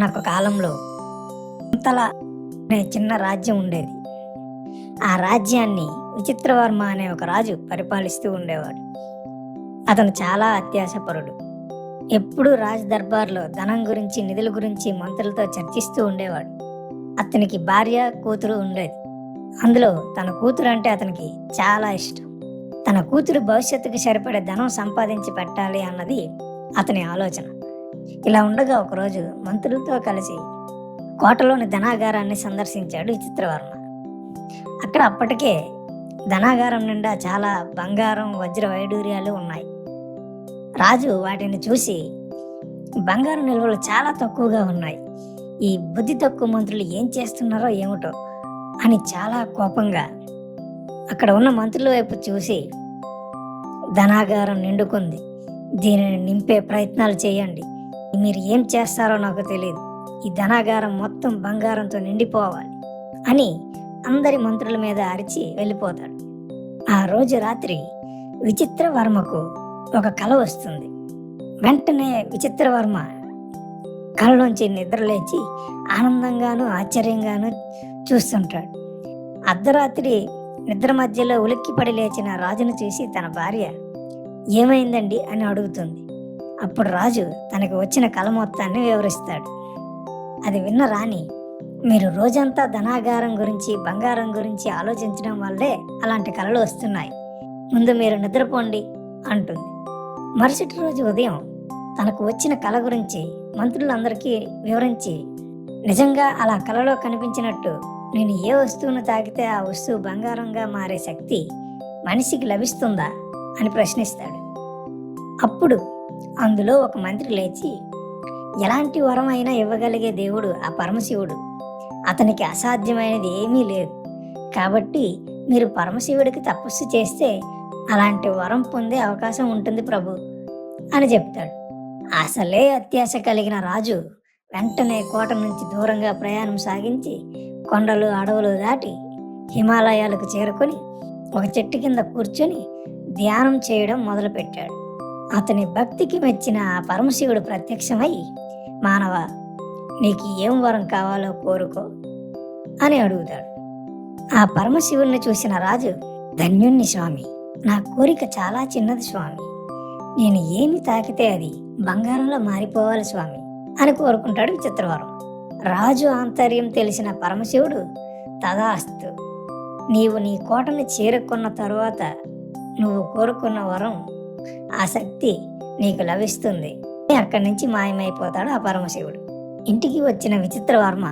నాకు కాలంలో కుంతల అనే చిన్న రాజ్యం ఉండేది. ఆ రాజ్యాన్ని విచిత్రవర్మ అనే ఒక రాజు పరిపాలిస్తూ ఉండేవాడు. అతను చాలా అత్యాశపరుడు. ఎప్పుడూ రాజ దర్బార్లో ధనం గురించి, నిధుల గురించి మంత్రులతో చర్చిస్తూ ఉండేవాడు. అతనికి భార్య, కూతురు ఉండేది. అందులో తన కూతురు అంటే అతనికి చాలా ఇష్టం. తన కూతురు భవిష్యత్తుకు సరిపడే ధనం సంపాదించి పెట్టాలి అన్నది అతని ఆలోచన. ఇలా ఉండగా ఒకరోజు మంత్రులతో కలిసి కోటలోని ధనాగారాన్ని సందర్శించాడు విచిత్రవర్మ. అక్కడ అప్పటికే ధనాగారం నిండా చాలా బంగారం, వజ్ర వైడూర్యాలు ఉన్నాయి. రాజు వాటిని చూసి బంగారం నిల్వలు చాలా తక్కువగా ఉన్నాయి, ఈ బుద్ధి తక్కువ మంత్రులు ఏం చేస్తున్నారో ఏమిటో అని చాలా కోపంగా అక్కడ ఉన్న మంత్రుల వైపు చూసి, ధనాగారం నిండుకుంది, దీనిని నింపే ప్రయత్నాలు చేయండి, మీరు ఏం చేస్తారో నాకు తెలియదు, ఈ ధనాగారం మొత్తం బంగారంతో నిండిపోవాలి అని అందరి మంత్రుల మీద అరిచి వెళ్ళిపోతాడు. ఆ రోజు రాత్రి విచిత్రవర్మకు ఒక కల వస్తుంది. వెంటనే విచిత్రవర్మ కలలోంచి నిద్రలేచి ఆనందంగాను ఆశ్చర్యంగాను చూస్తుంటాడు. అర్ధరాత్రి నిద్ర మధ్యలో ఉలిక్కిపడి లేచిన రాజును చూసి తన భార్య ఏమైందండి అని అడుగుతుంది. అప్పుడు రాజు తనకు వచ్చిన కల మొత్తాన్ని వివరిస్తాడు. అది విన్న రాణి, మీరు రోజంతా ధనాగారం గురించి, బంగారం గురించి ఆలోచించడం వల్లే అలాంటి కలలు వస్తున్నాయి, ముందు మీరు నిద్రపోండి అంటుంది. మరుసటి రోజు ఉదయం తనకు వచ్చిన కల గురించి మంత్రులందరికీ వివరించి, నిజంగా అలా కలలో కనిపించినట్టు నేను ఏ వస్తువును తాకితే ఆ వస్తువు బంగారంగా మారే శక్తి మనిషికి లభిస్తుందా అని ప్రశ్నిస్తాడు. అప్పుడు అందులో ఒక మంత్రి లేచి, ఎలాంటి వరం అయినా ఇవ్వగలిగే దేవుడు ఆ పరమశివుడు, అతనికి అసాధ్యమైనది ఏమీ లేదు, కాబట్టి మీరు పరమశివుడికి తపస్సు చేస్తే అలాంటి వరం పొందే అవకాశం ఉంటుంది ప్రభు అని చెప్తాడు. అసలే అత్యాశ కలిగిన రాజు వెంటనే కోట నుంచి దూరంగా ప్రయాణం సాగించి కొండలు, అడవులు దాటి హిమాలయాలకు చేరుకొని ఒక చెట్టు కింద కూర్చొని ధ్యానం చేయడం మొదలుపెట్టాడు. అతని భక్తికి మెచ్చిన ఆ పరమశివుడు ప్రత్యక్షమై, మానవ, నీకు ఏం వరం కావాలో కోరుకో అని అడుగుతాడు. ఆ పరమశివుణ్ణి చూసిన రాజు, ధన్యుణ్ణి స్వామి, నా కోరిక చాలా చిన్నది స్వామి, నేను ఏమి తాకితే అది బంగారంలో మారిపోవాలి స్వామి అని కోరుకుంటాడు విచిత్రవర్మ. రాజు ఆంతర్యం తెలిసిన పరమశివుడు, తదాస్తు, నీవు నీ కోటను చేరుకున్న తరువాత నువ్వు కోరుకున్న వరం, ఆ శక్తి నీకు లభిస్తుంది. అక్కడి నుంచి మాయమైపోతాడు ఆ పరమశివుడు. ఇంటికి వచ్చిన విచిత్రవర్మ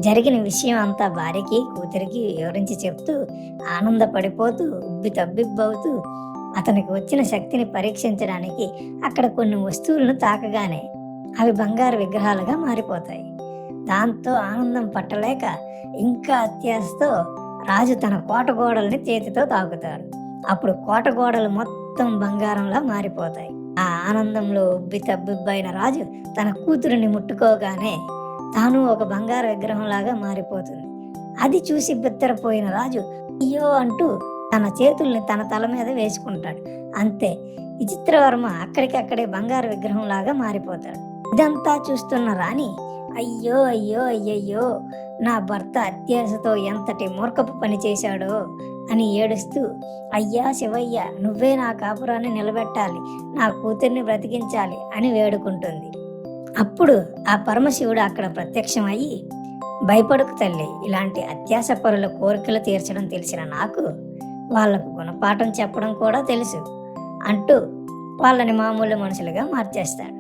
జరిగిన విషయం అంతా భార్యకి, కూతురికి వివరించి చెప్తూ ఆనందపడిపోతూ ఉబ్బి తబ్బిబ్బవుతూ అతనికి వచ్చిన శక్తిని పరీక్షించడానికి అక్కడ కొన్ని వస్తువులను తాకగానే అవి బంగారు విగ్రహాలుగా మారిపోతాయి. దాంతో ఆనందం పట్టలేక ఇంకా అత్యాశతో రాజు తన కోట గోడల్ని చేతితో తాకుతాడు. అప్పుడు కోట గోడలు మొత్తం బంగారంలా మారిపోతాయి. ఆ ఆనందంలో ఉబ్బి తబ్బిబ్బైన రాజు తన కూతురిని ముట్టుకోగానే తాను ఒక బంగారు విగ్రహంలాగా మారిపోతుంది. అది చూసి బిత్తరపోయిన రాజు అయ్యో అంటూ తన చేతుల్ని తన తల మీద వేసుకుంటాడు. అంతే, విచిత్రవర్మ అక్కడికక్కడే బంగారు విగ్రహంలాగా మారిపోతాడు. ఇదంతా చూస్తున్న రాణి, అయ్యో అయ్యో అయ్యయ్యో, నా భర్త అత్యాశతో ఎంతటి మూర్ఖపు పని చేశాడో అని ఏడుస్తూ, అయ్యా శివయ్య, నువ్వే నా కాపురాన్ని నిలబెట్టాలి, నా కూతుర్ని బ్రతికించాలి అని వేడుకుంటుంది. అప్పుడు ఆ పరమశివుడు అక్కడ ప్రత్యక్షమయ్యి, భయపడకు తల్లి, ఇలాంటి అత్యాశ పరుల కోరికలు తీర్చడం తెలిసిన నాకు వాళ్లకు గుణపాఠం చెప్పడం కూడా తెలుసు అంటూ వాళ్ళని మామూలు మనుషులుగా మార్చేస్తాడు.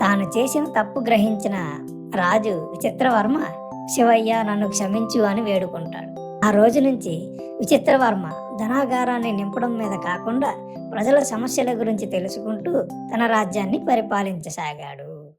తాను చేసిన తప్పు గ్రహించిన రాజు విచిత్రవర్మ, శివయ్య నన్ను క్షమించు అని వేడుకుంటాడు. ఆ రోజు నుంచి విచిత్రవర్మ ధనాగారాన్ని నింపడం మీద కాకుండా ప్రజల సమస్యల గురించి తెలుసుకుంటూ తన రాజ్యాన్ని పరిపాలించసాగాడు.